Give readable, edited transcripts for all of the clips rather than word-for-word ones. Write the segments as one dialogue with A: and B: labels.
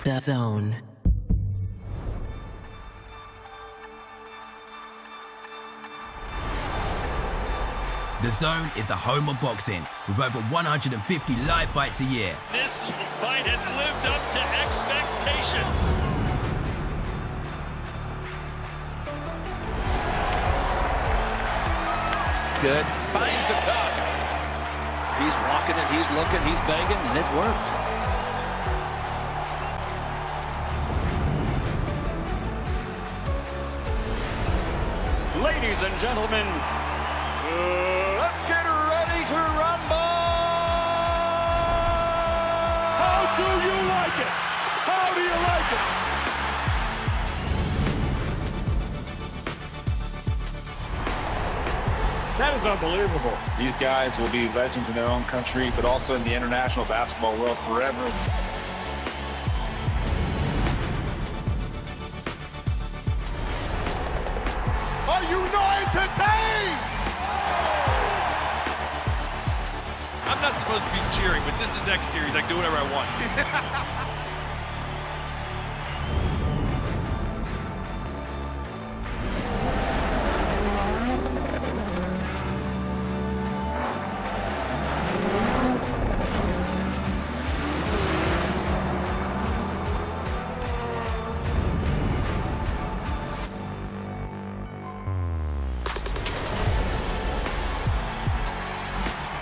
A: Dazn.
B: Dazn is the home of boxing, with over 150 live fights a year.
C: This fight has lived up to expectations.
D: Good. Finds the cup.
E: He's walking it, he's looking, he's begging, and it worked.
D: Ladies and gentlemen, let's get ready to rumble!
C: How do you like it? How do you like it? That is unbelievable.
F: These guys will be legends in their own country, but also in the international basketball world forever.
D: Are you not entertained?
C: I'm not supposed to be cheering, but this is X Series. I can do whatever I want.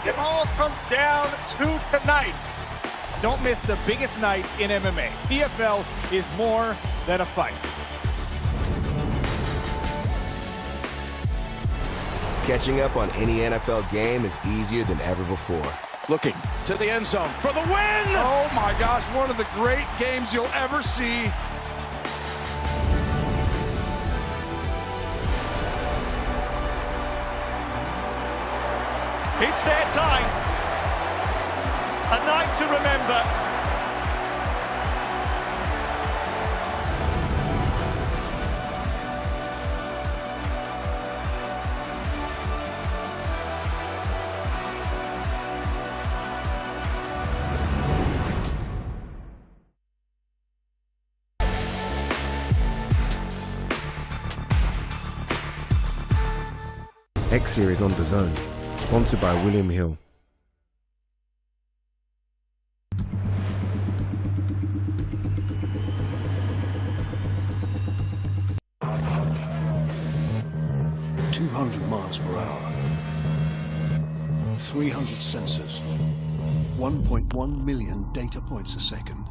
G: It all comes down to tonight. Don't miss the biggest night in MMA. PFL is more than a fight.
H: Catching up on any NFL game is easier than ever before.
D: Looking to the end zone for the win! Oh my gosh, one of the great games you'll ever see.
C: It's their time. A night to remember.
I: X Series on Dazn, sponsored by William Hill.
J: miles per hour, 300 sensors, 1.1 million data points a second,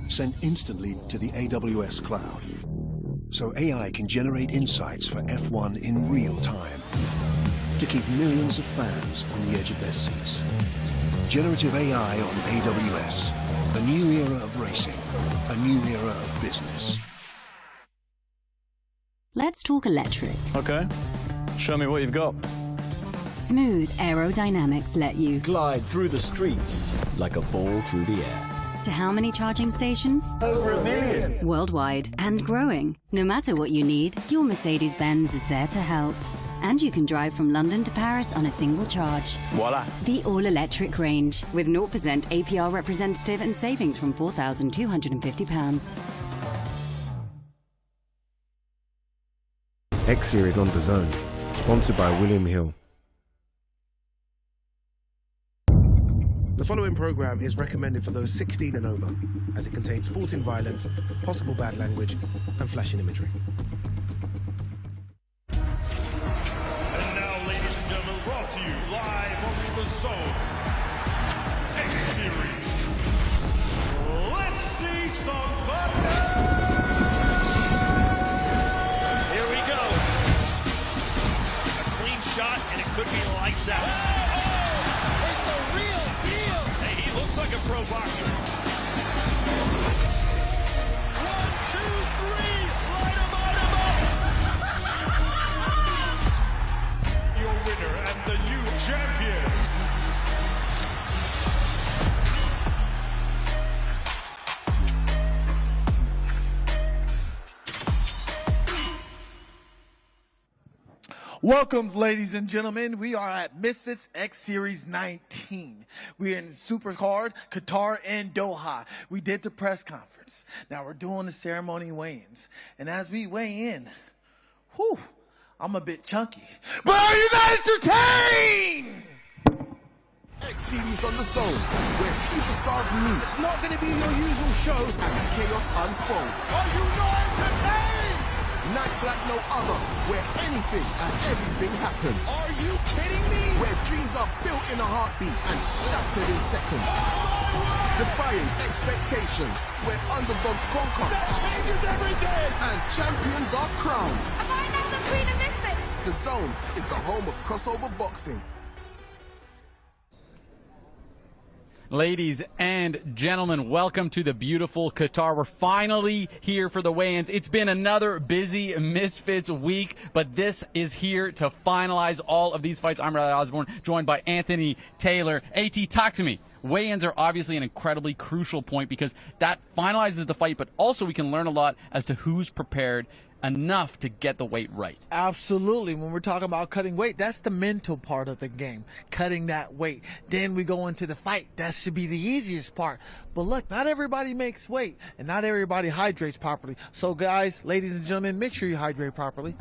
J: sent instantly to the AWS cloud, so AI can generate insights for F1 in real time, to keep millions of fans on the edge of their seats. Generative AI on AWS, a new era of racing, a new era of business.
K: Let's talk electric.
E: Okay. Show me what you've got.
K: Smooth aerodynamics let you
L: glide through the streets like a ball through the air.
K: To how many charging stations?
L: Over 1 million.
K: Worldwide and growing. No matter what you need, your Mercedes-Benz is there to help. And you can drive from London to Paris on a single charge.
E: Voila.
K: The all-electric range with 0% APR representative and savings from £4,250.
I: X Series on Dazn, sponsored by William Hill.
M: The following program is recommended for those 16 and over, as it contains sporting violence, possible bad language, and flashing imagery.
C: And now, ladies and gentlemen, brought to you live from the zone, X Series. Let's see some thunder! Here we go. A clean shot, and it could be lights out. It's the real deal. Hey, he looks like a pro boxer. 1, 2, 3, light him up. Your winner and the new champion.
A: Welcome, ladies and gentlemen. We are at Misfits X Series 19. We're in Supercard, Qatar, and Doha. We did the press conference. Now we're doing the ceremony weigh-ins. And as we weigh in, whew, I'm a bit chunky. But are you not entertained?
N: X Series on the zone, where superstars meet.
O: It's not going to be your usual show.
N: And chaos unfolds.
O: Are you not entertained?
N: Nights like no other, where anything and everything happens.
O: Are you kidding me?
N: Where dreams are built in a heartbeat and shattered in seconds. Defying expectations, where underdogs conquer.
O: That changes everything!
N: And champions are crowned.
P: Am I now the queen of Misfits?
N: The zone is the home of crossover boxing.
Q: Ladies and gentlemen, welcome to the beautiful Qatar. We're finally here for the weigh-ins. It's been another busy Misfits week, but this is here to finalize all of these fights. I'm Riley Osborne, joined by Anthony Taylor. AT, talk to me. Weigh-ins are obviously an incredibly crucial point because that finalizes the fight, but also we can learn a lot as to who's prepared enough to get the weight right.
A: Absolutely. When we're talking about cutting weight, that's the mental part of the game, cutting that weight. Then we go into the fight. That should be the easiest part. But look, not everybody makes weight and not everybody hydrates properly. So guys, ladies and gentlemen, make sure you hydrate properly.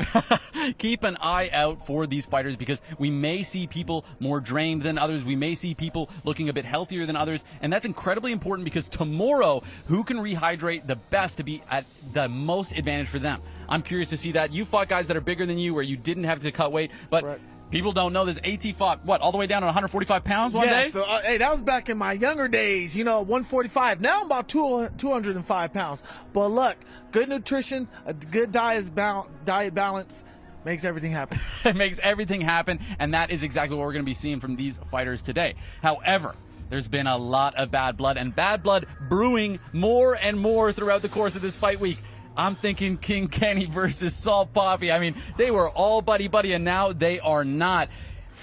Q: Keep an eye out for these fighters because we may see people more drained than others. We may see people looking a bit healthier than others. And that's incredibly important because tomorrow, who can rehydrate the best to be at the most advantage for them? I'm curious to see that. You fought guys that are bigger than you where you didn't have to cut weight, but right. People don't know this. AT fought, what, all the way down to 145 pounds one day?
A: Yeah, so, hey, that was back in my younger days, 145. Now I'm about 205 pounds. But look, good nutrition, a good diet balance makes everything happen.
Q: It makes everything happen, and that is exactly what we're going to be seeing from these fighters today. However, there's been a lot of bad blood, and bad blood brewing more and more throughout the course of this fight week. I'm thinking King Kenny versus Salt Papi. I mean, they were all buddy-buddy, and now they are not.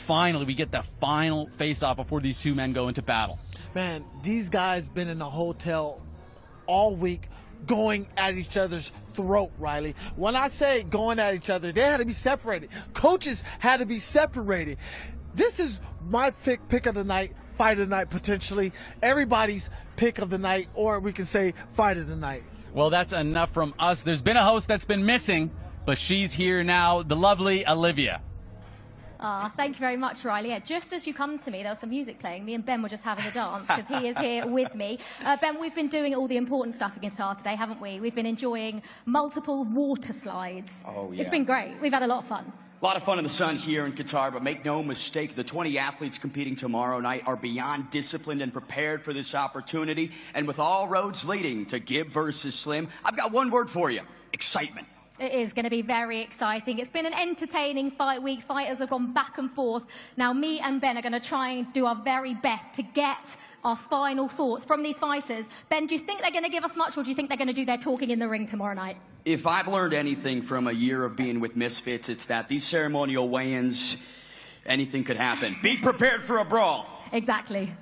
Q: Finally, we get the final face-off before these two men go into battle.
A: Man, these guys been in the hotel all week going at each other's throat, Riley. When I say going at each other, they had to be separated. Coaches had to be separated. This is my pick of the night, fight of the night, potentially. Everybody's pick of the night, or we can say fight of the night.
Q: Well, that's enough from us. There's been a host that's been missing, but she's here now, the lovely Olivia.
P: Thank you very much, Riley. Yeah, just as you come to me, there was some music playing. Me and Ben were just having a dance because he is here with me. Ben, we've been doing all the important stuff in Qatar today, haven't we? We've been enjoying multiple water slides.
R: Oh, yeah.
P: It's been great. We've had a lot of fun.
R: A lot of fun in the sun here in Qatar, but make no mistake, the 20 athletes competing tomorrow night are beyond disciplined and prepared for this opportunity. And with all roads leading to Gib versus Slim, I've got one word for you: excitement.
P: It is going to be very exciting. It's been an entertaining fight week. Fighters have gone back and forth. Now, me and Ben are going to try and do our very best to get our final thoughts from these fighters. Ben, do you think they're going to give us much, or do you think they're going to do their talking in the ring tomorrow night?
R: If I've learned anything from a year of being with Misfits, it's that these ceremonial weigh-ins, anything could happen. Be prepared for a brawl.
P: Exactly.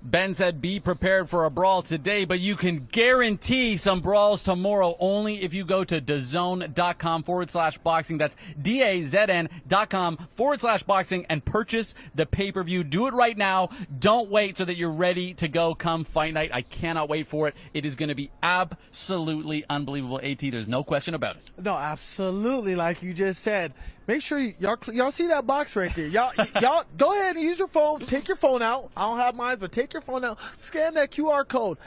Q: Ben said be prepared for a brawl today, but you can guarantee some brawls tomorrow only if you go to dazn.com/boxing. That's DAZN.com/boxing and purchase the pay-per-view. Do it right now. Don't wait so that you're ready to go come fight night. I cannot wait for it. It is going to be absolutely unbelievable. AT, there's no question about it.
A: No, absolutely, like you just said. Make sure y'all see that box right there. Y'all go ahead and use your phone. Take your phone out. I don't have mine, but take your phone out. Scan that QR code.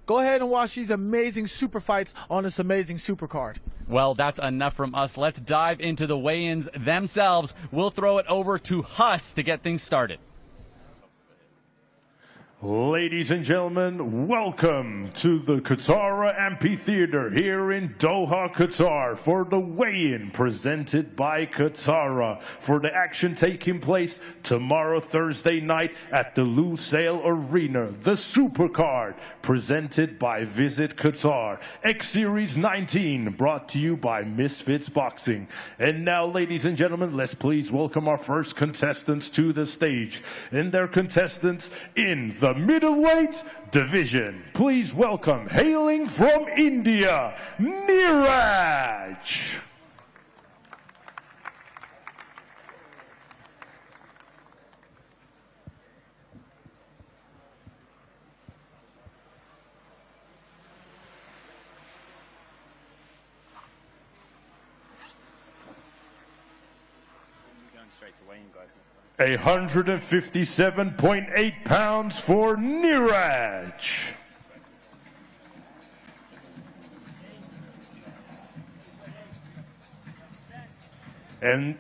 A: Go ahead and watch these amazing super fights on this amazing Supercard.
Q: Well, that's enough from us. Let's dive into the weigh-ins themselves. We'll throw it over to Huss to get things started.
C: Ladies and gentlemen, welcome to the Qatar Amphitheater here in Doha, Qatar for the weigh-in presented by Qatar for the action taking place tomorrow, Thursday night at the Lusail Arena. The Supercard presented by Visit Qatar. X Series 19 brought to you by Misfits Boxing. And now, ladies and gentlemen, let's please welcome our first contestants to the stage. And their contestants in the middleweight division. Please welcome, hailing from India, Neeraj. 157.8 pounds for Niraj. And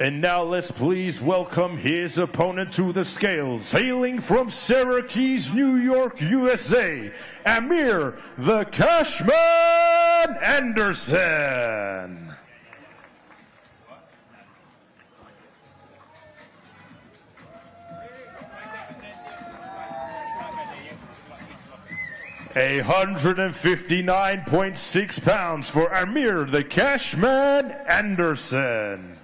C: now let's please welcome his opponent to the scales. Hailing from Syracuse, New York, USA, Amir the Cashman Anderson. A 159.6 pounds for Amir the Cashman Anderson.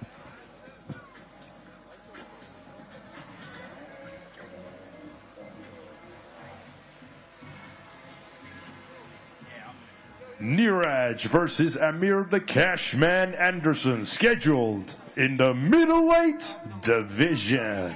C: Niraj versus Amir the Cashman Anderson, scheduled in the middleweight division.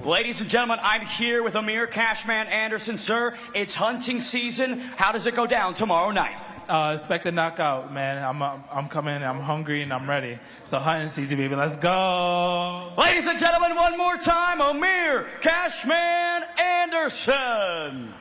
R: Ladies and gentlemen, I'm here with Amir Cashman Anderson. Sir, it's hunting season. How does it go down tomorrow night?
S: Expect a knockout, man. I'm coming, I'm hungry, and I'm ready. So hunting season, baby. Let's go.
R: Ladies and gentlemen, one more time, Amir Cashman Anderson.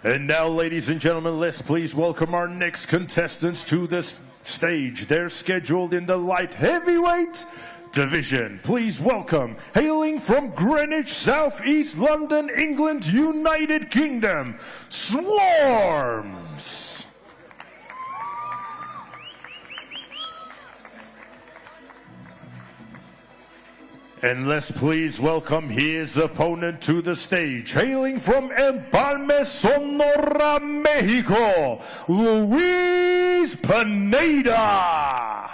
C: And now, ladies and gentlemen, let's please welcome our next contestants to the stage. They're scheduled in the light heavyweight division. Please welcome, hailing from Greenwich, Southeast London, England, United Kingdom, Swarmz. And let's please welcome his opponent to the stage, hailing from Empalme, Sonora, Mexico, Luis Pineda.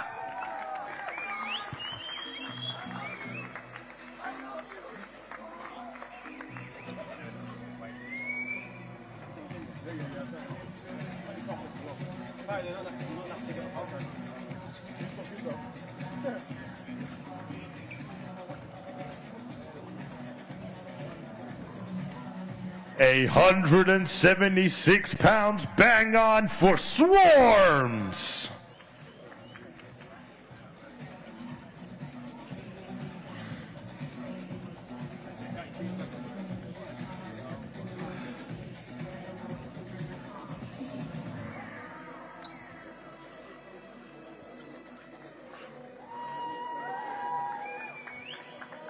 C: A 176 pounds bang on for Swarmz.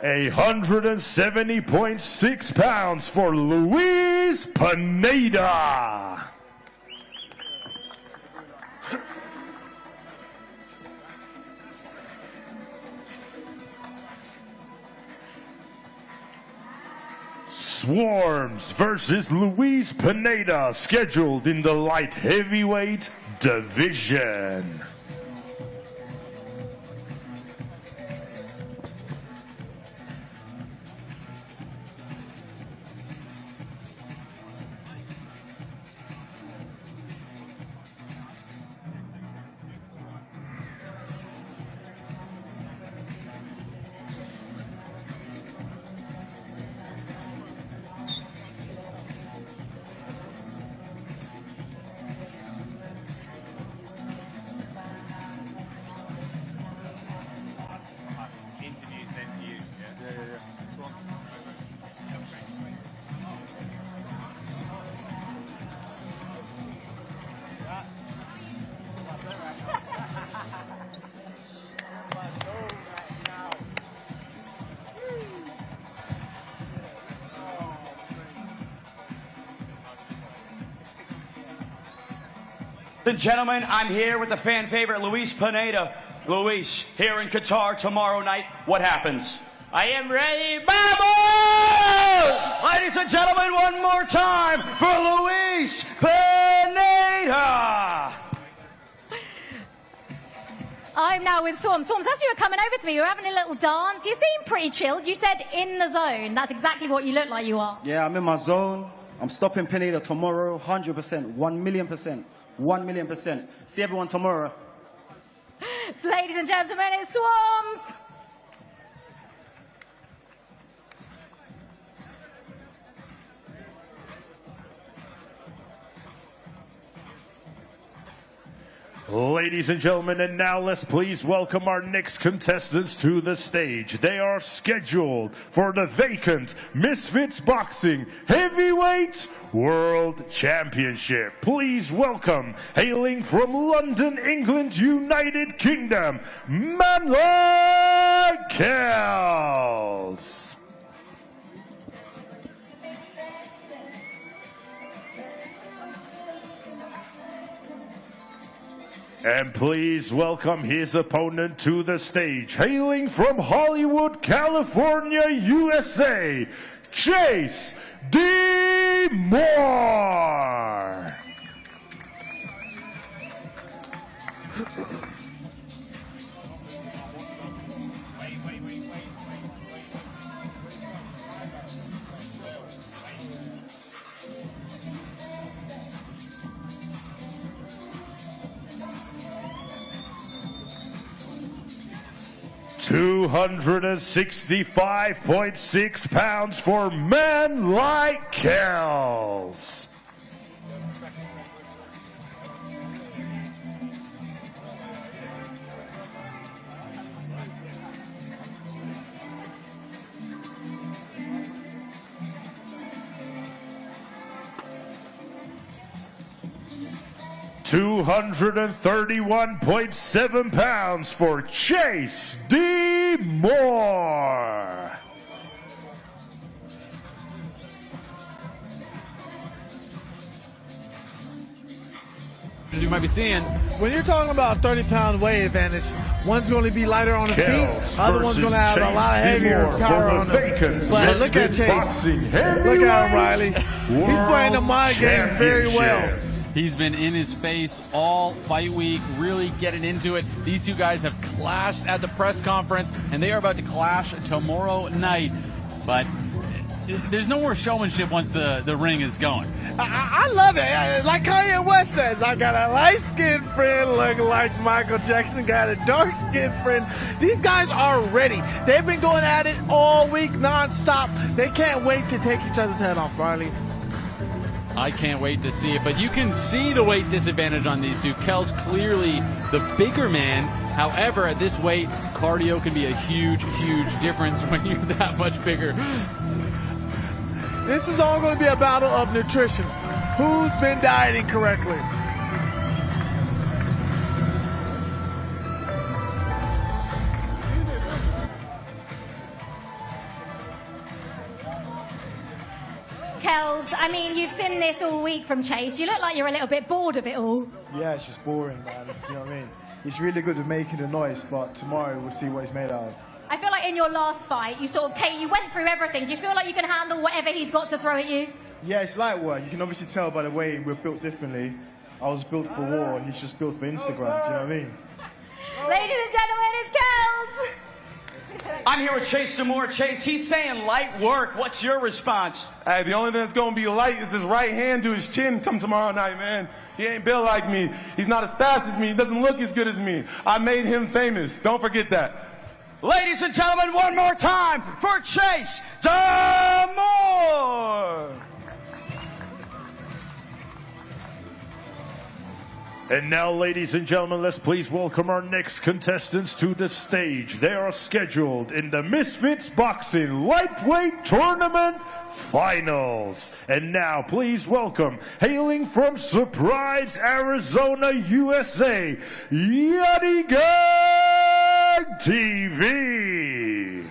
C: A 170.6 pounds for Luis Pineda. Swarmz versus Luis Pineda, scheduled in the light heavyweight division.
R: Ladies and gentlemen, I'm here with the fan favorite Luis Pineda. Luis, here in Qatar tomorrow night, what happens?
T: I am ready, Babo!
R: Ladies and gentlemen, one more time for Luis Release Pineda!
P: I'm now with Swarmz. Swarmz, as you were coming over to me, you were having a little dance. You seem pretty chilled. You said in the zone. That's exactly what you look like you are.
T: Yeah, I'm in my zone. I'm stopping Pineda tomorrow, 100%, 1,000,000%, 1,000,000%. See everyone tomorrow.
P: So, ladies and gentlemen, it's Swarmz.
C: 'Ladies and gentlemen, and now let's please welcome our next contestants to the stage. They are scheduled for the vacant Misfits Boxing Heavyweight World Championship. Please welcome, hailing from London, England, United Kingdom, man like Kels. And please welcome his opponent to the stage, hailing from Hollywood, California, USA, Chase DeMoor. £265.6 for men like Kels. £231.7 for Chase DeMoor.
Q: You might be seeing.
A: When you're talking about a 30-pound weight advantage, one's going to be lighter on the feet, other one's going to have a lot of heavier power on the feet. But look at Chase. Look at him, Riley. He's playing the mind games very well.
Q: He's been in his face all fight week, really getting into it. These two guys have clashed at the press conference, and they are about to clash tomorrow night. But there's no more showmanship once the ring is going.
A: I love it. Like Kanye West says, I got a light-skinned friend looking like Michael Jackson, got a dark-skinned friend. These guys are ready. They've been going at it all week non-stop. They can't wait to take each other's head off, Riley.
Q: I can't wait to see it, but you can see the weight disadvantage on these two. Kels clearly the bigger man. However, at this weight, cardio can be a huge, huge difference when you're that much bigger.
A: This is all going to be a battle of nutrition. Who's been dieting correctly?
P: Kels, I mean, you've seen this all week from Chase. You look like you're a little bit bored of it all.
U: Yeah, it's just boring, man. You know what I mean? He's really good at making a noise, but tomorrow we'll see what he's made out of.
P: I feel like in your last fight, you went through everything. Do you feel like you can handle whatever he's got to throw at you?
U: Yeah, it's light work. You can obviously tell by the way we're built differently. I was built for war, he's just built for Instagram. Do you know what I mean?
P: Ladies and gentlemen, it's Kels!
R: I'm here with Chase DeMoor. Chase, he's saying light work. What's your response?
V: Hey, the only thing that's going to be light is this right hand to his chin come tomorrow night, man. He ain't built like me. He's not as fast as me. He doesn't look as good as me. I made him famous. Don't forget that.
R: Ladies and gentlemen, one more time for Chase DeMoor.
C: And now, ladies and gentlemen, let's please welcome our next contestants to the stage. They are scheduled in the Misfits Boxing Lightweight Tournament Finals. And now, please welcome, hailing from Surprise, Arizona, USA, Yeti TV.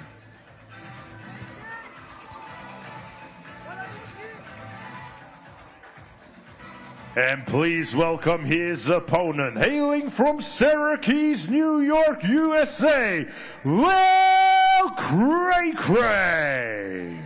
C: And please welcome his opponent, hailing from Syracuse, New York, USA, Lial Cray.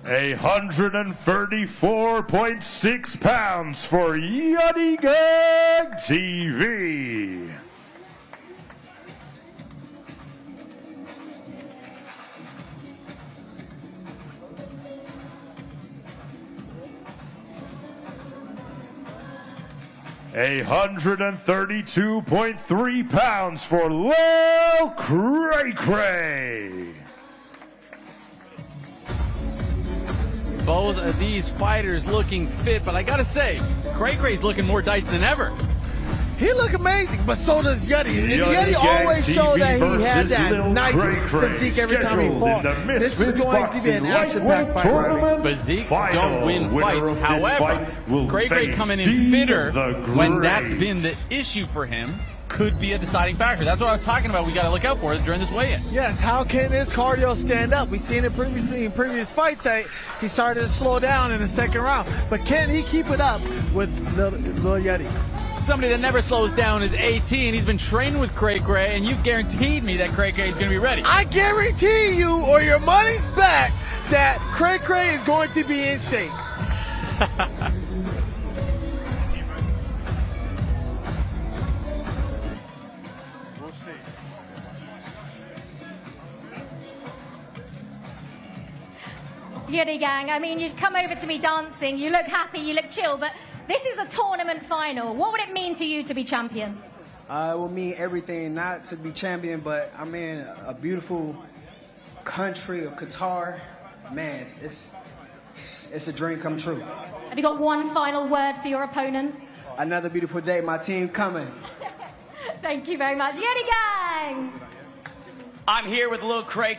C: 134.6 pounds for Yeti Gang TV. A 132.3 pounds for Lial Cray.
Q: Both of these fighters looking fit, but I gotta say, Cray's looking more diced than ever.
A: He look amazing, but so does Yeti. And Yeti always showed that he had that nice physique every time he fought. This is going to be an action-packed fight.
Q: Physiques don't win fights. However, Cray coming in fitter when that's been the issue for him could be a deciding factor. That's what I was talking about. We got to look out for it during this weigh-in.
A: Yes, how can his cardio stand up? We've seen it previously in previous fights that he started to slow down in the second round. But can he keep it up with the Yeti?
Q: Somebody that never slows down is AT, and he's been training with Cray, and you've guaranteed me that Cray is going to be ready.
A: I guarantee you, or your money's back, that Cray is going to be in shape.
U: We'll see.
P: Yeti Gang, I mean, you come over to me dancing, you look happy, you look chill, but this is a tournament final. What would it mean to you to be champion?
B: It will mean everything, not to be champion, but I'm in a beautiful country of Qatar. Man, it's a dream come true.
P: Have you got one final word for your opponent?
B: Another beautiful day, my team coming.
P: Thank you very much. Yeti Gang!
R: I'm here with Lil Cray.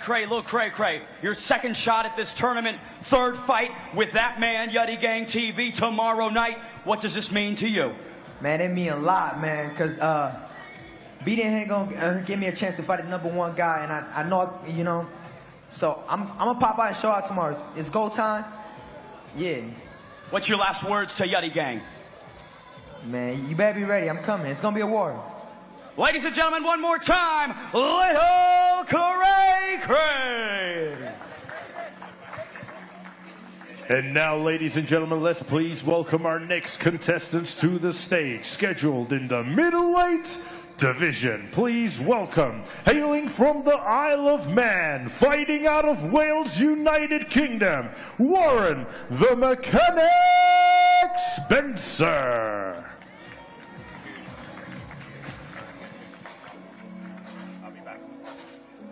R: Your second shot at this tournament, third fight with that man, Yeti Gang TV, tomorrow night. What does this mean to you?
B: Man, it mean a lot, man, because beating him gonna give me a chance to fight the #1 guy, and I know, you know, so I'm gonna pop out and show out tomorrow. It's go time. Yeah.
R: What's your last words to Yeti Gang?
B: Man, you better be ready. I'm coming. It's gonna be a war.
R: Ladies and gentlemen, one more time, Little Cray.
C: And now, ladies and gentlemen, let's please welcome our next contestants to the stage, scheduled in the middleweight division. Please welcome, hailing from the Isle of Man, fighting out of Wales, United Kingdom, Warren the Mechanic Spencer.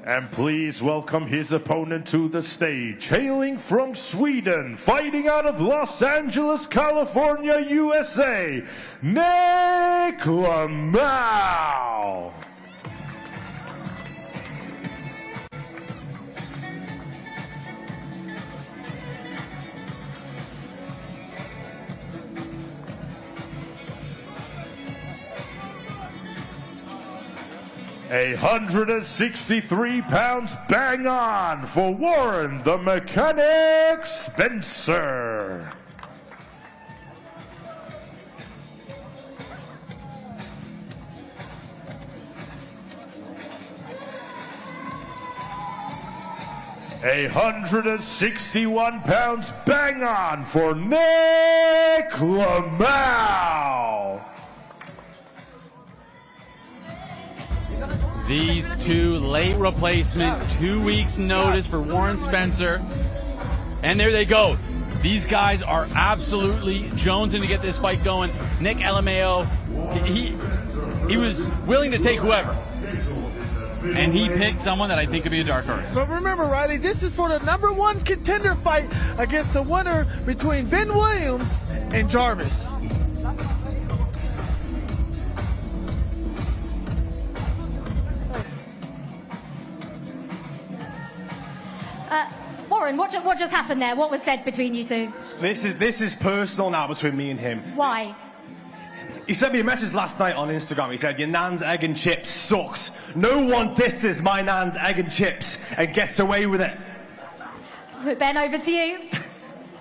C: And please welcome his opponent to the stage, hailing from Sweden, fighting out of Los Angeles, California, USA, Nick Lamau. A 163 pounds bang on for Warren the Mechanic Spencer. A 161 pounds bang on for Nick Lamau.
Q: These two late replacements, 2 weeks notice for Warren Spencer. And there they go. These guys are absolutely jonesing to get this fight going. Nick Lamau, he was willing to take whoever. And he picked someone that I think could be a dark horse.
A: But remember, Riley, this is for the #1 contender fight against the winner between Ben Williams and Jarvis.
P: Warren, what just happened there? What was said between you two?
U: This is personal now between me and him.
P: Why?
U: He sent me a message last night on Instagram. He said, your nan's egg and chips sucks. No one disses my nan's egg and chips and gets away with it.
P: Ben, over to you.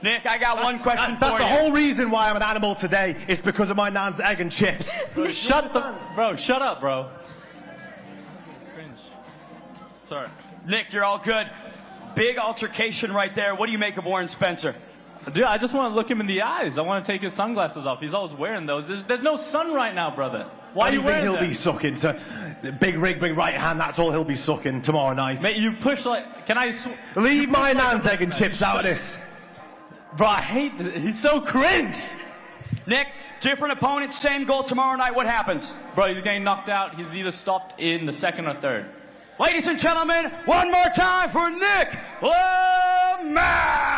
R: Nick, I got one question for you.
U: That's the whole reason why I'm an animal today. It's because of my nan's egg and chips.
E: Shut up, bro. Cringe. Sorry.
R: Nick, you're all good. big altercation right there. What do you make of Warren Spencer?
S: Dude, I just want to look him in the eyes. I want to take his sunglasses off. He's always wearing those. There's no sun right now, brother. Why are you wearing
U: he'll
S: them?
U: be sucking? So, big rig, big right hand, that's all he'll be sucking tomorrow night.
S: Mate, you push like... Can I...
U: Leave my nan's egg and chips out of this.
S: Bro, I hate this. He's so cringe.
R: Nick, different opponent, same goal tomorrow night. What happens?
S: Bro, he's getting knocked out. He's either stopped in the second or third.
R: Ladies and gentlemen, one more time for Nick Lamau!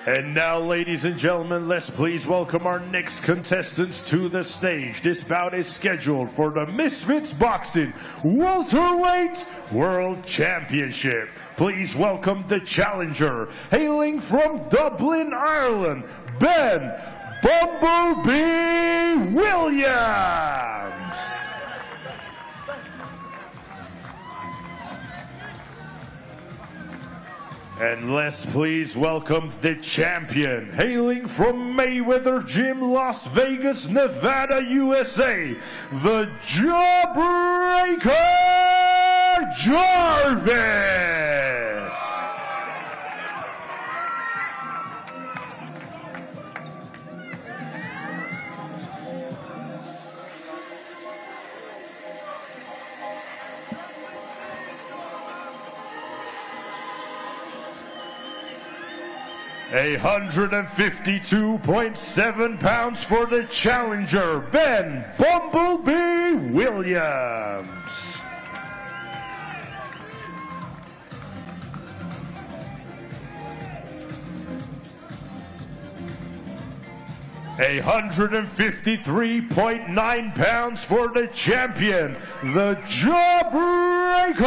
C: And now, ladies and gentlemen, let's please welcome our next contestants to the stage. This bout is scheduled for the Misfits Boxing Welterweight World Championship. Please welcome the challenger, hailing from Dublin, Ireland, Ben Bumblebee Williams. And let's please welcome the champion, hailing from Mayweather Gym, Las Vegas, Nevada, USA, the Jawbreaker Jarvis. A 152.7 pounds for the challenger, Ben Bumblebee Williams. A 153.9 pounds for the champion, the Jawbreaker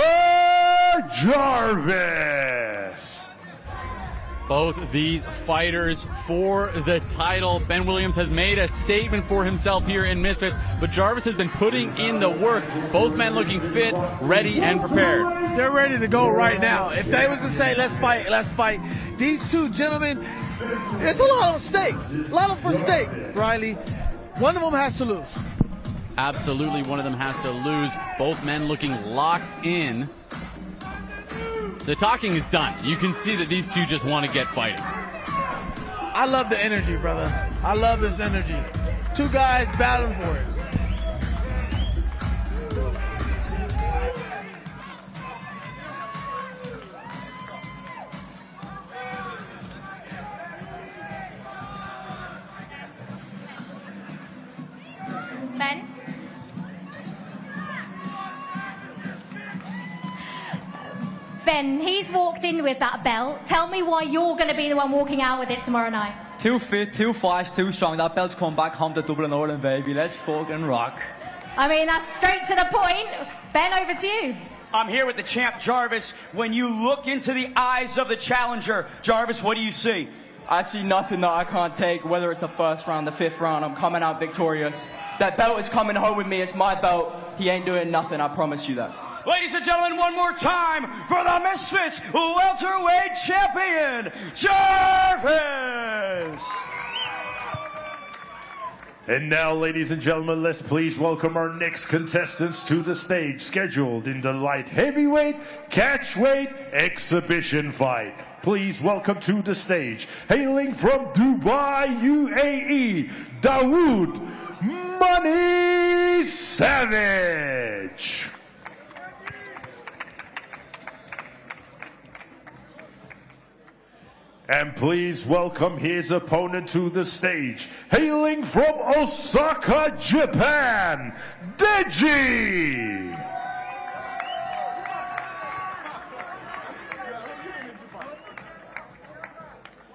C: Jarvis.
Q: Both these fighters for the title. Ben Williams has made a statement for himself here in Misfits, but Jarvis has been putting in the work. Both men looking fit, ready, and prepared.
A: They're ready to go right now. If they was to say, let's fight, let's fight. These two gentlemen, it's a lot of stake. A lot of for stake, Riley. One of them has to lose.
Q: Absolutely, one of them has to lose. Both men looking locked in. The talking is done. You can see that these two just want to get fighting.
A: I love the energy, brother. I love this energy. Two guys battling for it.
P: Ben? Ben, he's walked in with that belt. Tell me why you're going to be the one walking out with it tomorrow night.
F: Too fit, too fast, too strong. That belt's coming back home to Dublin, Ireland, baby. Let's fucking rock.
P: I mean, that's straight to the point. Ben, over to you.
R: I'm here with the champ, Jarvis. When you look into the eyes of the challenger, Jarvis, what do you see?
F: I see nothing that I can't take, whether it's the first round, the fifth round. I'm coming out victorious. That belt is coming home with me. It's my belt. He ain't doing nothing, I promise you that.
R: Ladies and gentlemen, one more time for the Misfits welterweight champion, Jarvis!
C: And now, ladies and gentlemen, let's please welcome our next contestants to the stage, scheduled in the light heavyweight catchweight exhibition fight. Please welcome to the stage, hailing from Dubai, UAE, Dawood Money Savage. And please welcome his opponent to the stage, hailing from Osaka, Japan, Deji.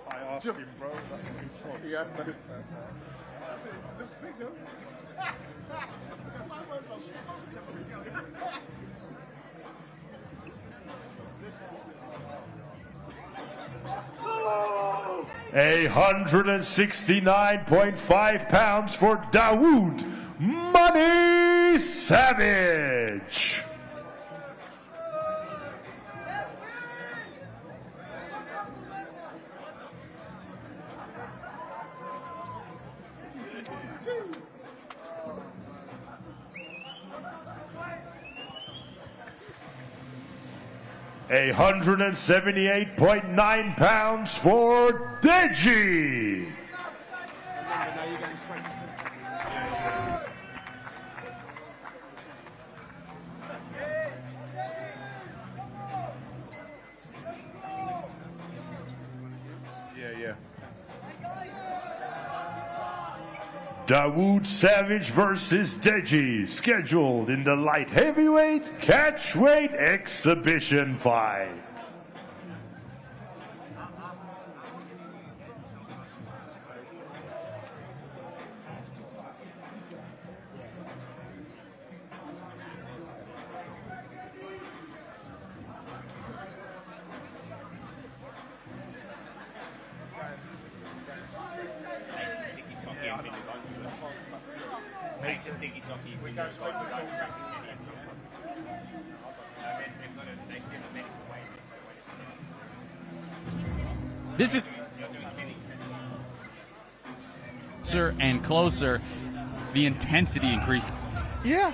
V: I asked him, bro. That's a good talk. Yeah. Looks big, though.
C: 169.5 pounds for Dawood Money Savage. 178.9 pounds for Deji. Dawood Savage versus Deji, scheduled in the light heavyweight catchweight exhibition fight.
Q: This is closer and closer. The intensity increases.
A: Yeah,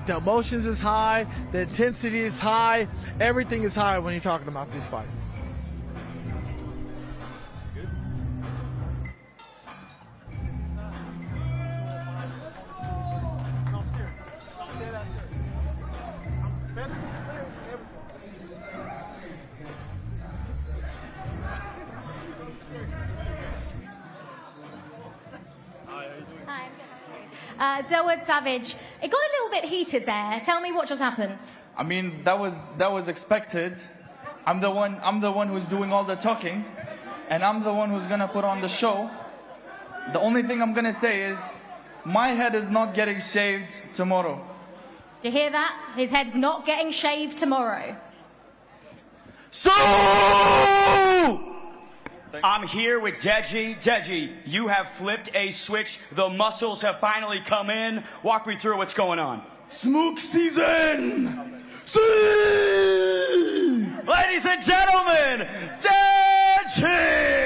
A: the emotions is high, the intensity is high, everything is high when you're talking about these fights.
P: Dawood Savage, it got a little bit heated there. Tell me what just happened.
F: I mean, that was expected. I'm the one who's doing all the talking, and I'm the one who's gonna put on the show. The only thing I'm gonna say is, my head is not getting shaved tomorrow.
P: Do you hear that? His head's not getting shaved tomorrow.
R: So I'm here with Deji. Deji, you have flipped a switch. The muscles have finally come in. Walk me through what's going on.
O: Smoke season!
R: Ladies and gentlemen, Deji!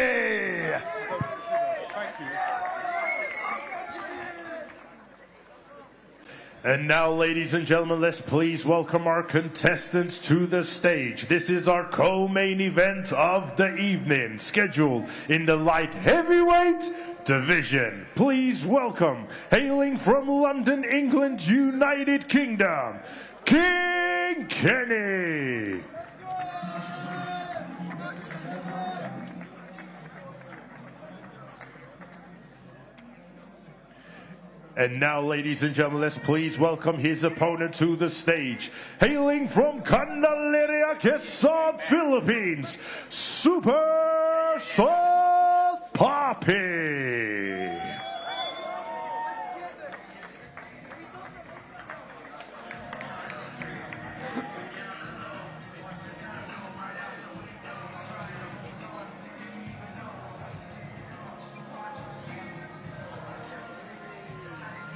C: And now, ladies and gentlemen, let's please welcome our contestants to the stage. This is our co-main event of the evening, scheduled in the light heavyweight division. Please welcome, hailing from London, England, United Kingdom, King Kenny. And now, ladies and gentlemen, let's please welcome his opponent to the stage. Hailing from Candelaria, Quezon, Philippines, Super Salt Papi.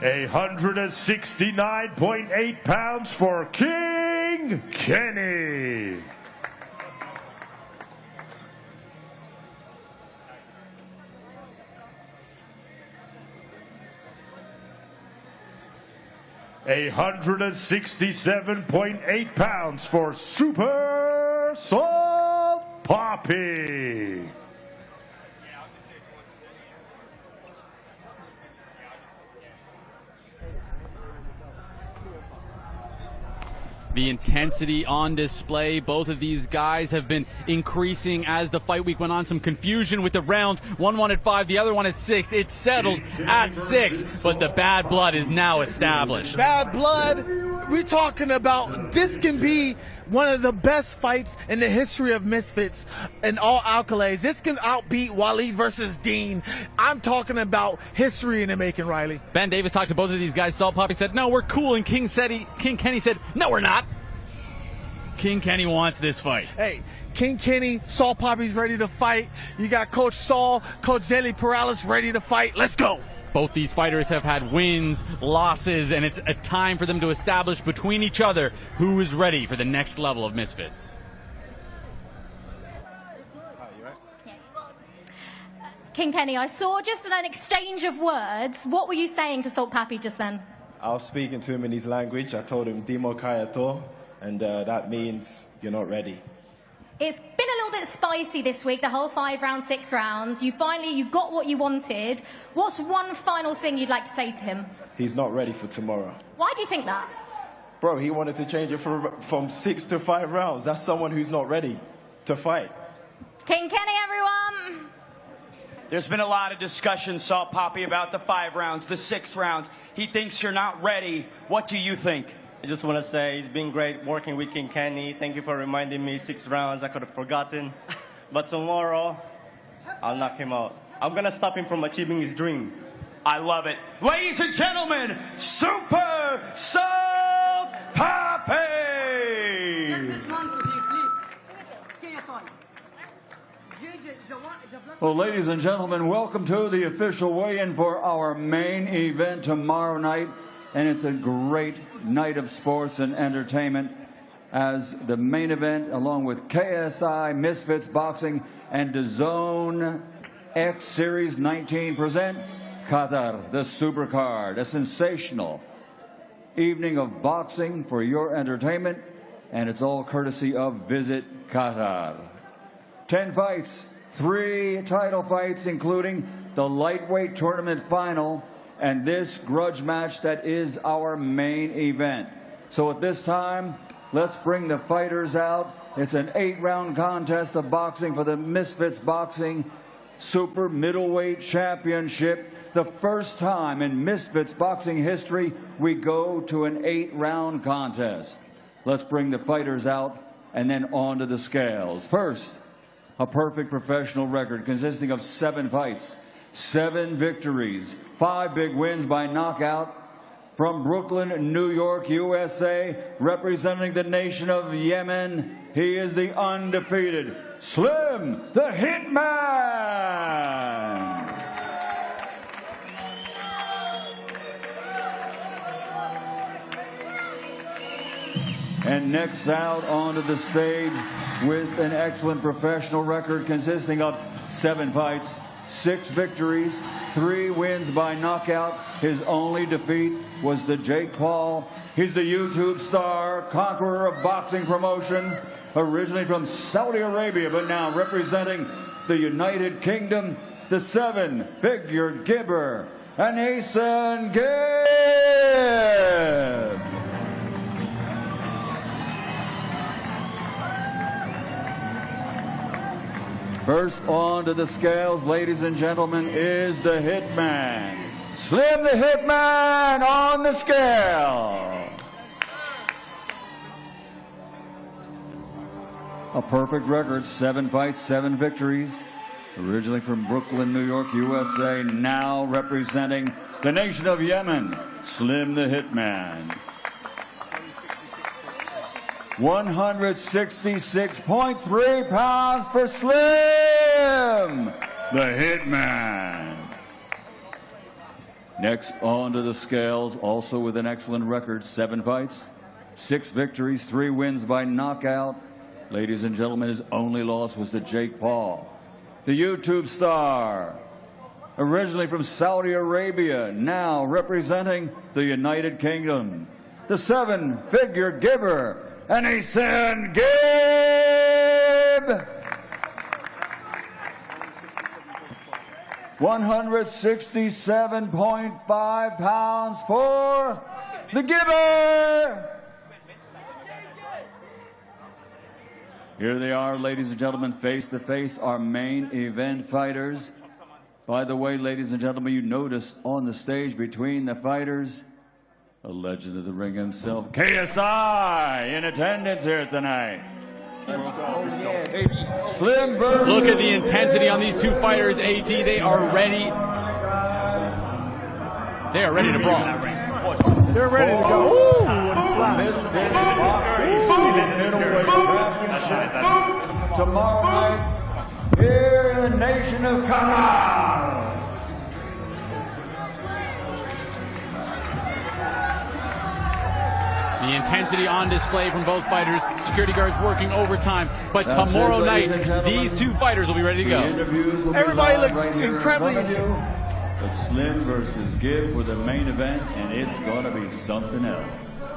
C: A 169.8 pounds for King Kenny. A 167.8 pounds for Super Salt Papi.
Q: The intensity on display. Both of these guys have been increasing as the fight week went on. Some confusion with the rounds. One wanted 5, the other one at 6. It's settled at 6, but the bad blood is now established.
A: Bad blood, we're talking about this can be one of the best fights in the history of Misfits and all accolades. This can outbeat Waleed versus Dean. I'm talking about history in the making, Riley.
Q: Ben Davis talked to both of these guys. Salt Papi said, no, we're cool. And King Kenny said, no, we're not. King Kenny wants this fight.
A: Hey, King Kenny, Salt Papi's ready to fight. You got Coach Saul, Coach Deli Perales ready to fight. Let's go.
Q: Both these fighters have had wins, losses, and it's a time for them to establish between each other who is ready for the next level of Misfits.
P: King Kenny, I saw just an exchange of words. What were you saying to Salt Papi just then?
G: I was speaking to him in his language. I told him, Dimo Kayato, and that means you're not ready.
P: It's been a little bit spicy this week, the whole 5 rounds, 6 rounds. You got what you wanted. What's one final thing you'd like to say to him?
G: He's not ready for tomorrow.
P: Why do you think that?
G: Bro, he wanted to change it from 6 to 5 rounds. That's someone who's not ready to fight.
P: King Kenny, everyone!
R: There's been a lot of discussion, Salt Papi, about the 5 rounds, the 6 rounds. He thinks you're not ready. What do you think?
U: I just want to say it's been great working with King Kenny. Thank you for reminding me 6 rounds. I could have forgotten. But tomorrow, I'll knock him out. I'm going to stop him from achieving his dream.
R: I love it. Ladies and gentlemen, Super Salt Papi!
H: Well, ladies and gentlemen, welcome to the official weigh-in for our main event tomorrow night. And it's a great night of sports and entertainment as the main event, along with KSI, Misfits Boxing, and Dazn X Series 19 present Qatar, the Supercard, a sensational evening of boxing for your entertainment, and it's all courtesy of Visit Qatar. 10 fights, 3 title fights, including the lightweight tournament final, and this grudge match that is our main event. So at this time, let's bring the fighters out. It's an 8-round contest of boxing for the Misfits Boxing Super Middleweight Championship. The first time in Misfits Boxing history we go to an 8-round contest. Let's bring the fighters out and then on to the scales. First, a perfect professional record consisting of 7 fights, 7 victories, 5 big wins by knockout. From Brooklyn, New York, USA, representing the nation of Yemen, he is the undefeated Slim the Hitman. And next out onto the stage with an excellent professional record consisting of 7 fights, 6 victories, 3 wins by knockout. His only defeat was to Jake Paul. He's the YouTube star, conqueror of boxing promotions, originally from Saudi Arabia, but now representing the United Kingdom, the 7-figure gibber, Anesongib. First on to the scales, ladies and gentlemen, is the Hitman. Slim the Hitman on the scale. A perfect record, 7 fights, 7 victories. Originally from Brooklyn, New York, USA, now representing the nation of Yemen, Slim the Hitman. 166.3 pounds for Slim the Hitman. Next on to the scales, also with an excellent record, 7 fights, 6 victories, 3 wins by knockout. Ladies and gentlemen, his only loss was to Jake Paul, the YouTube star, originally from Saudi Arabia, now representing the United Kingdom, the 7-figure giver, Anesongib. 167.5 pounds for the giver. Here they are, ladies and gentlemen, face to face, our main event fighters. By the way, ladies and gentlemen, you noticed on the stage between the fighters, a legend of the ring himself, KSI, in attendance here tonight. Slim versus...
Q: Look at the intensity on these 2 fighters, AT. They are ready. They are ready to brawl.
A: They're ready to go. Ooh, what a slap.
H: Misfits Boxing Middleweight Championship tomorrow night here in the nation of Qatar.
Q: The intensity on display from both fighters. Security guards working overtime. But tomorrow night, these 2 fighters will be ready to go.
A: Everybody looks incredibly
H: The Slim versus Gib for the main event, and it's going to be something else.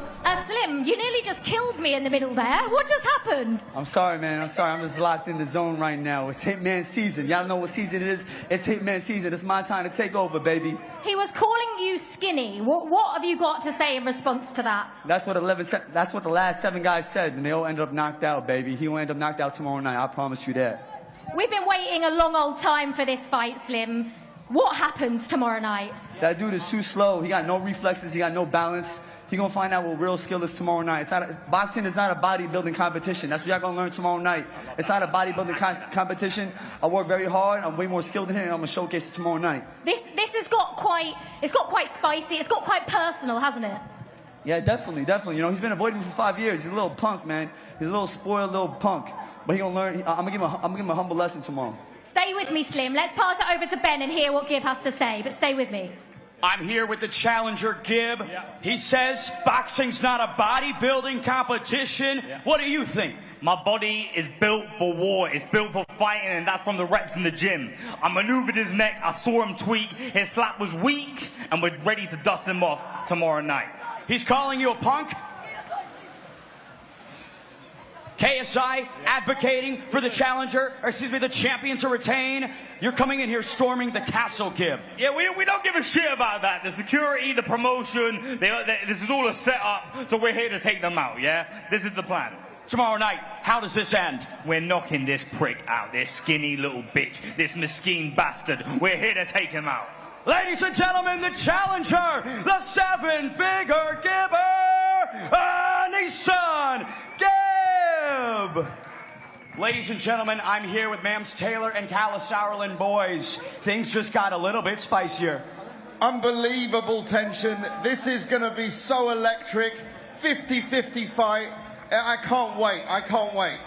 P: Slim, you nearly just killed me in the middle there. What just happened?
D: I'm sorry, man. I'm sorry. I'm just locked in the zone right now. It's Hitman season. Y'all know what season it is? It's Hitman season. It's my time to take over, baby.
P: He was calling you skinny. What have you got to say in response to that?
D: That's what the last 7 guys said, and they all ended up knocked out, baby. He will end up knocked out tomorrow night. I promise you that.
P: We've been waiting a long old time for this fight, Slim. What happens tomorrow night?
D: That dude is too slow. He got no reflexes. He got no balance. He gonna find out what real skill is tomorrow night. Boxing is not a bodybuilding competition. That's what y'all gonna learn tomorrow night. It's not a bodybuilding competition. I work very hard. I'm way more skilled than him, and I'm gonna showcase it tomorrow night.
P: This has got quite spicy. It's got quite personal, hasn't it?
D: Yeah, definitely. You know, he's been avoiding me for 5 years. He's a little punk, man. He's a little spoiled little punk. But he gonna learn. I'm gonna give him a humble lesson tomorrow.
P: Stay with me, Slim. Let's pass it over to Ben and hear what Gib has to say. But stay with me.
R: I'm here with the challenger, Gib. Yeah. He says boxing's not a bodybuilding competition. Yeah. What do you think?
J: My body is built for war. It's built for fighting, and that's from the reps in the gym. I maneuvered his neck. I saw him tweak. His slap was weak, and we're ready to dust him off tomorrow night.
R: He's calling you a punk? KSI advocating for the challenger, or excuse me, the champion to retain. You're coming in here storming the castle, Gib.
J: Yeah, we don't give a shit about that. The security, the promotion, this is all a setup, so we're here to take them out, yeah? This is the plan.
R: Tomorrow night, how does this end?
J: We're knocking this prick out, this skinny little bitch, this mesquite bastard. We're here to take him out.
R: Ladies and gentlemen, the challenger, the 7-figure gibber, Anesongib. Ladies and gentlemen, I'm here with Mams Taylor and Sauerland boys. Things just got a little bit spicier.
W: Unbelievable tension. This is going to be so electric. 50-50 fight. I can't wait.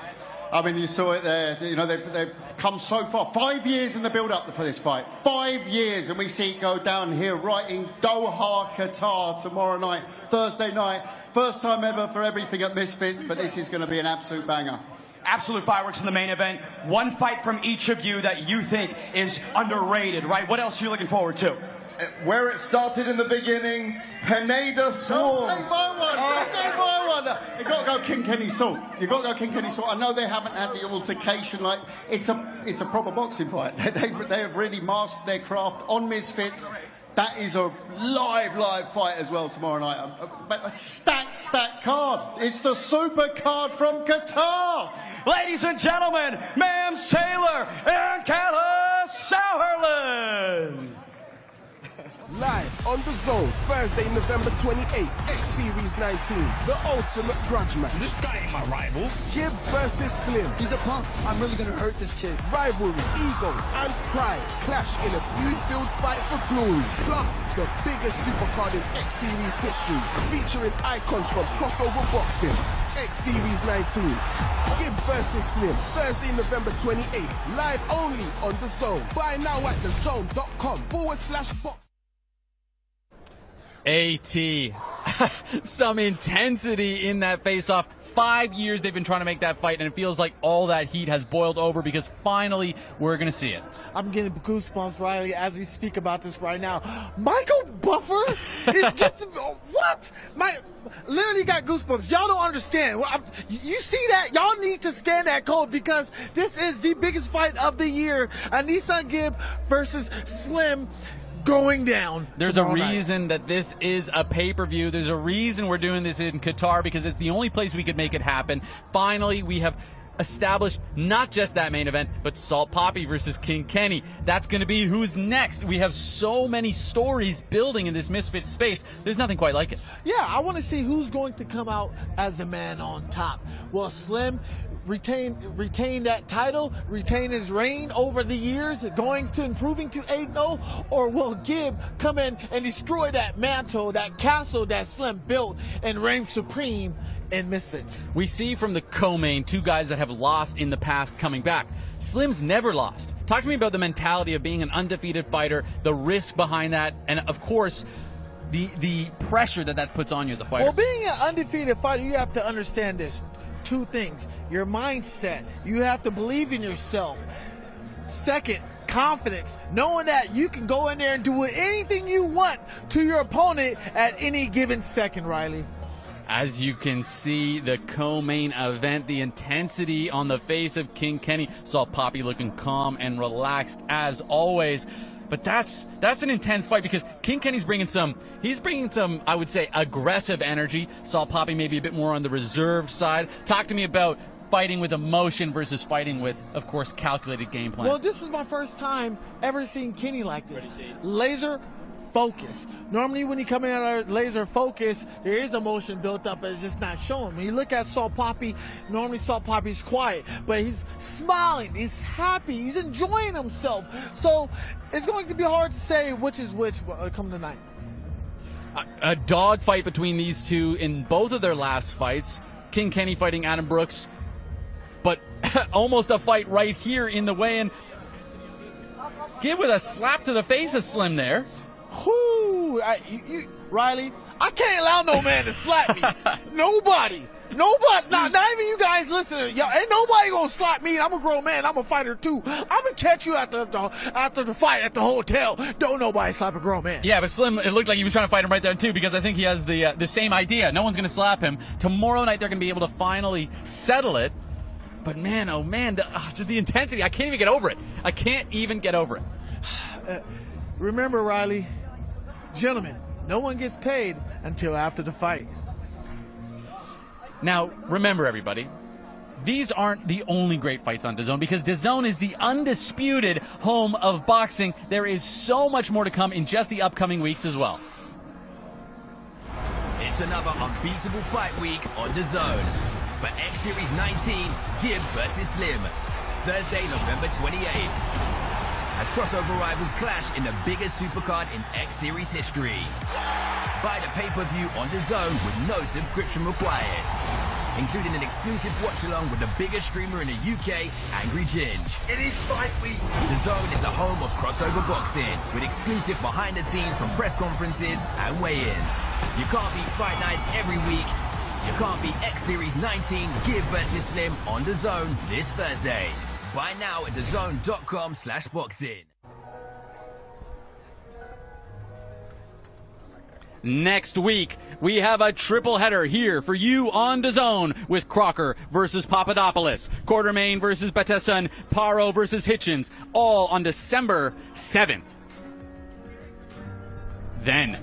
W: I mean, you saw it there. You know, they've come so far. 5 years in the build-up for this fight. 5 years, and we see it go down here right in Doha, Qatar tomorrow night, Thursday night. First time ever for everything at Misfits, but this is going to be an absolute banger.
R: Absolute fireworks in the main event. One fight from each of you that you think is underrated, right? What else are you looking forward to?
W: Where it started in the beginning, Pineda Swarmz. Take my one. You got to go King Kenny Salt. I know they haven't had the altercation. Like it's a proper boxing fight. They have really mastered their craft on Misfits. That is a live fight as well tomorrow night. But a stacked card. It's the Supercard from Qatar.
R: Ladies and gentlemen, Mams Taylor and Sauerland.
N: Live on DAZN, Thursday, November 28th, X-Series 19, the ultimate grudge match.
J: This guy ain't my rival.
N: Gib versus Slim.
D: He's a punk. I'm really gonna hurt this kid.
N: Rivalry, ego, and pride clash in a feud-filled fight for glory. Plus, the biggest supercard in X-Series history, featuring icons from crossover boxing. X-Series 19, Gib versus Slim, Thursday, November 28th, live only on DAZN. Buy now at DAZN.com/box.
Q: AT. Some intensity in that face-off. 5 years they've been trying to make that fight, and it feels like all that heat has boiled over because finally we're going to see it.
A: I'm getting goosebumps, Riley, as we speak about this right now. Michael Buffer is getting... What? Literally got goosebumps. Y'all don't understand. You see that? Y'all need to scan that code because this is the biggest fight of the year. Anesongib versus Slim. Going down.
Q: There's a reason that this is a pay-per-view. There's a reason we're doing this in Qatar because it's the only place we could make it happen. Finally, we have established not just that main event, but Salt Papi versus King Kenny. That's going to be who's next. We have so many stories building in this Misfits space. There's nothing quite like it.
A: Yeah, I want to see who's going to come out as the man on top. Will Slim retain that title, retain his reign over the years, going to improving to 8-0, or will Gib come in and destroy that mantle, that castle that Slim built and reign supreme in Misfits?
Q: We see from the co-main 2 guys that have lost in the past coming back. Slim's never lost. Talk to me about the mentality of being an undefeated fighter, the risk behind that, and of course, the pressure that puts on you as a fighter.
A: Well, being an undefeated fighter, you have to understand this. 2 things. Your mindset. You have to believe in yourself. Second, confidence. Knowing that you can go in there and do anything you want to your opponent at any given second, Riley.
Q: As you can see, the co-main event, the intensity on the face of King Kenny. Saw Papi looking calm and relaxed as always. But that's an intense fight because King Kenny's bringing some, I would say, aggressive energy. Saw Papi maybe a bit more on the reserved side. Talk to me about fighting with emotion versus fighting with, of course, calculated game plan.
A: Well, this is my first time ever seeing Kenny like this. Laser focus. Normally when you come in at our laser focus, there is emotion built up, but it's just not showing. When you look at Saw Papi, normally Saw Papi's quiet, but he's smiling, he's happy, he's enjoying himself. So it's going to be hard to say which is which come tonight.
Q: A dog fight between these two in both of their last fights. King Kenny fighting Adam Brooks, but almost a fight right here in the weigh-in. Give with a slap to the face of Slim there.
A: Whoo! Riley, I can't allow no man to slap me. Nobody, not even you guys listening. Yo, ain't nobody gonna slap me. I'm a grown man. I'm a fighter too. I'm gonna catch you after the fight at the hotel. Don't nobody slap a grown man.
Q: Yeah, but Slim, it looked like he was trying to fight him right there too, because I think he has the same idea. No one's gonna slap him. Tomorrow night they're gonna be able to finally settle it. But man, oh man, just the intensity. I can't even get over it. I can't even get over it.
A: Remember, Riley, gentlemen, no one gets paid until after the fight.
Q: Now, remember, everybody, these aren't the only great fights on DAZN, because DAZN is the undisputed home of boxing. There is so much more to come in just the upcoming weeks as well.
I: It's another unbeatable fight week on DAZN. For X Series 19, Gib versus Slim. Thursday, November 28th. As crossover rivals clash in the biggest supercard in X Series history. Buy the pay-per-view on DAZN with no subscription required, including an exclusive watch-along with the biggest streamer in the UK, Angry Ginge.
N: It is fight week.
I: DAZN is the home of crossover boxing, with exclusive behind-the-scenes from press conferences and weigh-ins. You can't beat fight nights every week. You can't beat X Series 19 Gib versus Slim on DAZN this Thursday. Buy now at DAZN.com/boxing.
Q: Next week, we have a triple header here for you on DAZN with Crocker versus Papadopoulos, Quartermain versus Bateson, Paro versus Hitchens, all on December 7th. Then,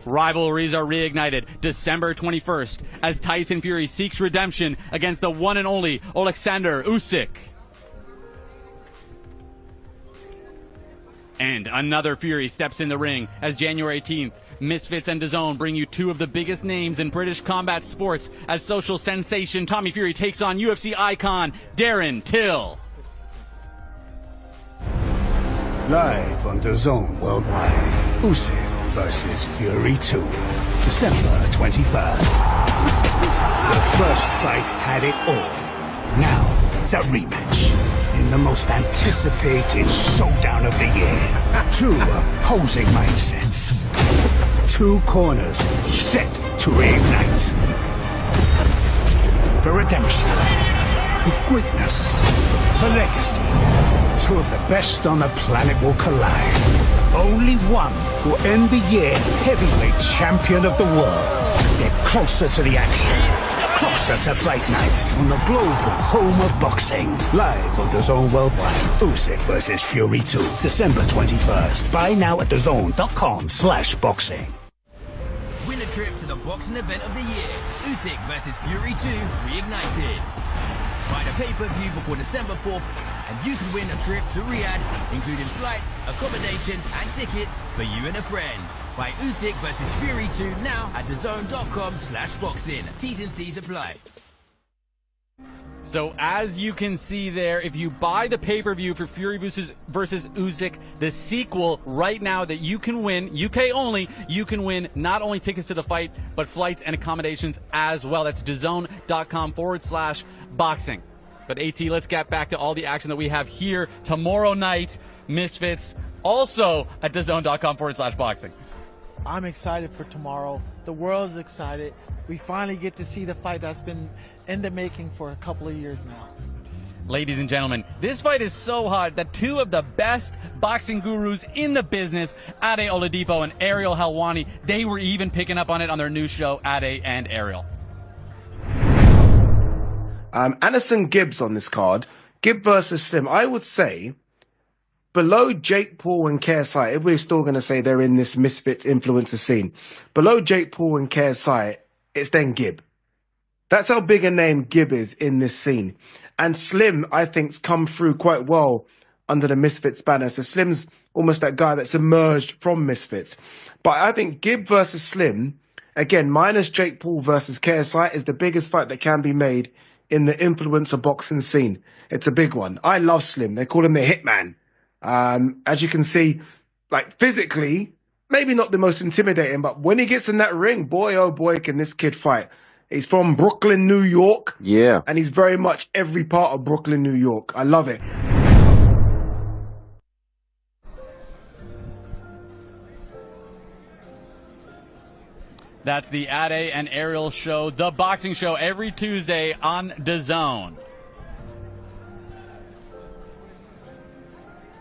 Q: rivalries are reignited December 21st as Tyson Fury seeks redemption against the one and only Alexander Usyk. And another Fury steps in the ring as January 18th, Misfits and DAZN bring you two of the biggest names in British combat sports as social sensation Tommy Fury takes on UFC icon Darren Till.
K: Live on DAZN Worldwide, Usyk versus Fury 2, December 21st. The first fight had it all. Now, the rematch. In the most anticipated showdown of the year. Two opposing mindsets. Two corners set to reignite. For redemption. For greatness. For legacy. Two of the best on the planet will collide. Only one will end the year heavyweight champion of the world. Get closer to the action. Closer to fight night on the global home of boxing. Live on DAZN Worldwide. Usyk versus Fury 2, December 21st. Buy now at DAZN.com/boxing.
I: Win a trip to the boxing event of the year. Usyk versus Fury 2 reignited. Buy the pay-per-view before December 4th and you can win a trip to Riyadh, including flights, accommodation and tickets for you and a friend. Buy Usyk versus Fury 2 now at DAZN.com/boxing. T's and C's apply.
Q: So as you can see there, if you buy the pay-per-view for Fury versus Usyk, the sequel right now that you can win, UK only, you can win not only tickets to the fight, but flights and accommodations as well. That's DAZN.com/boxing. But AT, let's get back to all the action that we have here tomorrow night. Misfits, also at DAZN.com/boxing.
A: I'm excited for tomorrow. The world's excited. We finally get to see the fight that's been in the making for a couple of years now.
Q: Ladies and gentlemen, this fight is so hot that two of the best boxing gurus in the business, Ade Oladipo and Ariel Helwani, they were even picking up on it on their new show, Ade and Ariel.
L: Anesongib's on this card. Gib versus Slim. I would say below Jake Paul and KSI, if we're still going to say they're in this Misfits influencer scene, below Jake Paul and KSI, it's then Gib. That's how big a name Gib is in this scene. And Slim, I think, has come through quite well under the Misfits banner. So Slim's almost that guy that's emerged from Misfits. But I think Gib versus Slim, again, minus Jake Paul versus KSI, is the biggest fight that can be made in the influencer boxing scene. It's a big one. I love Slim. They call him the Hitman. As you can see, like physically, maybe not the most intimidating, but when he gets in that ring, boy, oh boy, can this kid fight. He's from Brooklyn, New York.
M: Yeah.
L: And he's very much every part of Brooklyn, New York. I love it.
Q: That's the Ade and Ariel show, the boxing show, every Tuesday on Dazn.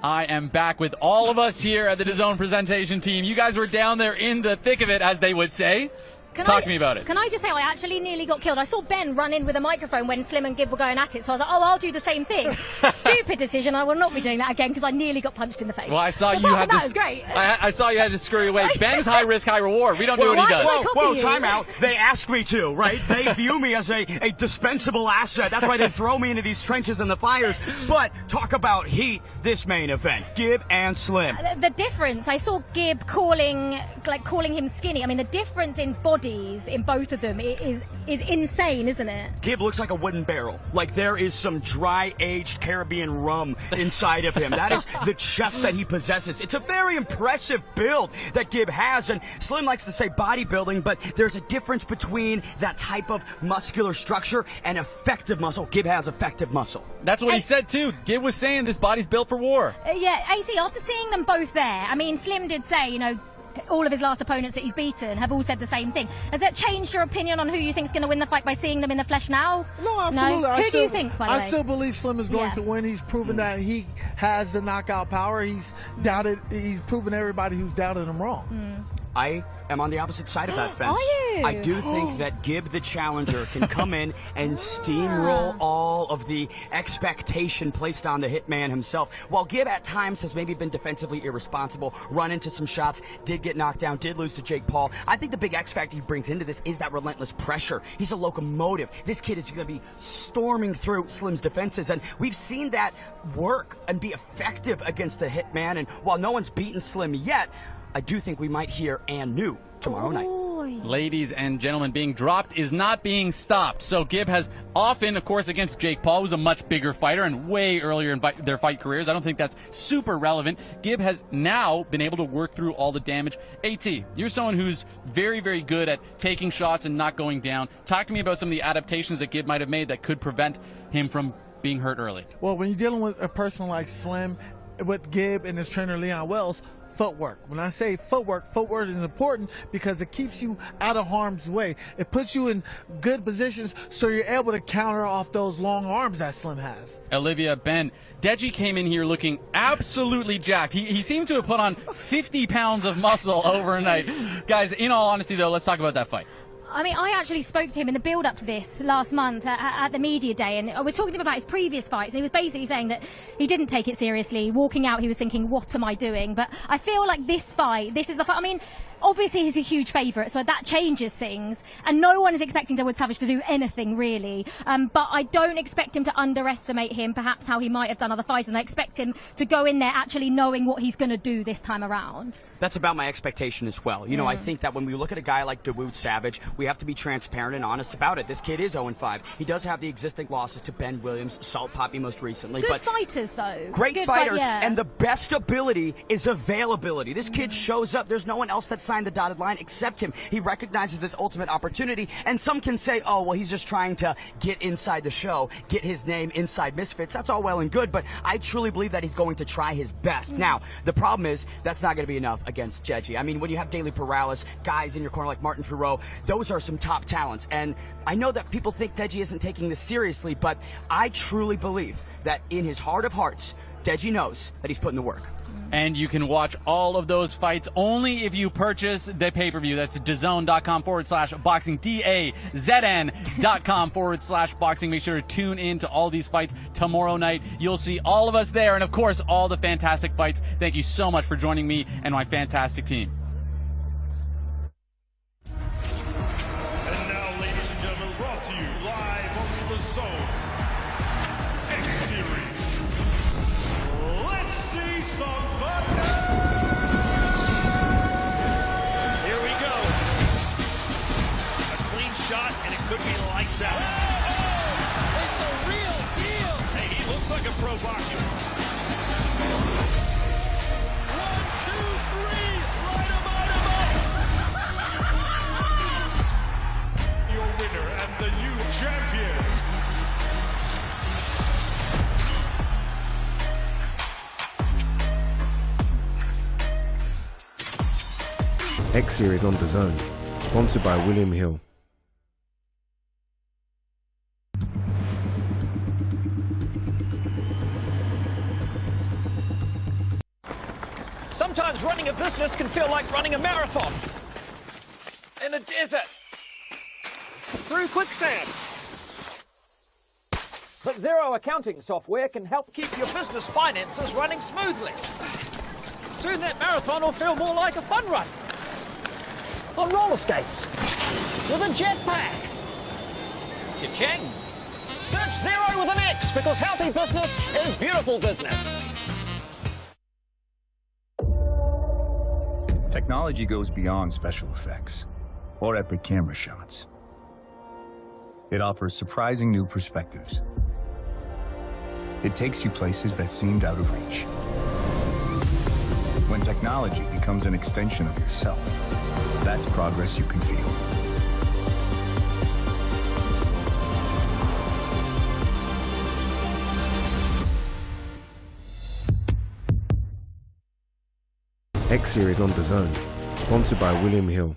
Q: I am back with all of us here at the Dazn presentation team. You guys were down there in the thick of it, as they would say. Talk to me about it.
P: Can I just say, I actually nearly got killed. I saw Ben run in with a microphone when Slim and Gib were going at it, so I was like, oh, I'll do the same thing. Stupid decision. I will not be doing that again because I nearly got punched in the face.
Q: Well, I saw you had to.
P: That was great.
Q: I saw you had to scurry away. Ben's high risk, high reward. We don't do what he does.
R: Whoa, time out. They asked me to, right? They view me as a dispensable asset. That's why they throw me into these trenches and the fires. But talk about heat, this main event. Gib and Slim.
P: The difference, I saw Gib calling him skinny. I mean, the difference in bodies in both of them is insane, isn't it?
R: Gib looks like a wooden barrel. Like there is some dry-aged Caribbean rum inside of him. That is the chest that he possesses. It's a very impressive build that Gib has, and Slim likes to say bodybuilding, but there's a difference between that type of muscular structure and effective muscle. Gib has effective muscle.
Q: That's what he said, too. Gib was saying this body's built for war.
P: Yeah, AT, after seeing them both there, I mean, Slim did say, you know, all of his last opponents that he's beaten have all said the same thing. Has that changed your opinion on who you think's going to win the fight by seeing them in the flesh now?
A: No, absolutely.
P: No? Who do you think, by the way?
A: I still believe Slim is going to win. He's proven that he has the knockout power. He's proven everybody who's doubted him wrong.
R: I am on the opposite side of that fence.
P: Are you?
R: I do think that Gib, the challenger, can come in and steamroll all of the expectation placed on the hitman himself. While Gib at times has maybe been defensively irresponsible, run into some shots, did get knocked down, did lose to Jake Paul, I think the big X factor he brings into this is that relentless pressure. He's a locomotive. This kid is going to be storming through Slim's defenses, and we've seen that work and be effective against the hitman. And while no one's beaten Slim yet, I do think we might hear and new tomorrow night.
Q: Ladies and gentlemen, being dropped is not being stopped. So Gib has often, of course, against Jake Paul, who's a much bigger fighter and way earlier in their fight careers. I don't think that's super relevant. Gib has now been able to work through all the damage. AT, you're someone who's very, very good at taking shots and not going down. Talk to me about some of the adaptations that Gib might have made that could prevent him from being hurt early.
A: Well, when you're dealing with a person like Slim, with Gib and his trainer Leon Wells, footwork. When I say footwork is important because it keeps you out of harm's way. It puts you in good positions so you're able to counter off those long arms that Slim has.
Q: Olivia, Ben, Deji came in here looking absolutely jacked. He seemed to have put on 50 pounds of muscle overnight. Guys, in all honesty, though, let's talk about that fight.
P: I mean, I actually spoke to him in the build-up to this last month at the media day, and I was talking to him about his previous fights, and he was basically saying that he didn't take it seriously. Walking out, he was thinking, what am I doing? But I feel like this is the fight. I mean, obviously he's a huge favourite, so that changes things, and no one is expecting Dawood Savage to do anything, really. But I don't expect him to underestimate him, perhaps how he might have done other fights, and I expect him to go in there actually knowing what he's going to do this time around.
R: That's about my expectation as well. You know, I think that when we look at a guy like Dawood Savage, we have to be transparent and honest about it. This kid is 0-5. He does have the existing losses to Ben Williams, Salt Papi most recently.
P: Good fighters, though.
R: Great fighters, and the best ability is availability. This kid shows up. There's no one else that signed the dotted line except him. He recognizes this ultimate opportunity, and some can say, oh, well, he's just trying to get inside the show, get his name inside Misfits. That's all well and good, but I truly believe that he's going to try his best. Now, the problem is that's not going to be enough against Deji. I mean, when you have Daily Perales, guys in your corner like Martin Fureau, those are some top talents, and I know that people think Deji isn't taking this seriously, but I truly believe that in his heart of hearts, Deji knows that he's putting the work.
Q: And you can watch all of those fights only if you purchase the pay-per-view. That's DAZN.com/boxing, DAZN.com/boxing. Make sure to tune in to all these fights tomorrow night. You'll see all of us there, and of course, all the fantastic fights. Thank you so much for joining me and my fantastic team.
C: And now, ladies and gentlemen, brought to you live on the Zone X Series. Let's see some thunder!
E: Here we go. A clean shot, and it could be lights out.
O: It's the real deal.
E: Hey, he looks like a pro boxer.
O: 1, 2, 3. Light him up.
C: Your winner and the new champion.
L: X Series on Dazn, sponsored by William Hill.
B: Sometimes running a business can feel like running a marathon. In a desert. Through quicksand. But Xero accounting software can help keep your business finances running smoothly. Soon that marathon will feel more like a fun run. On roller skates. With a jetpack. Cha-ching. Search Xero with an X because healthy business is beautiful business.
M: Technology goes beyond special effects or epic camera shots. It offers surprising new perspectives. It takes you places that seemed out of reach. When technology becomes an extension of yourself, that's progress you can feel.
L: X Series on Dazn, sponsored by William Hill.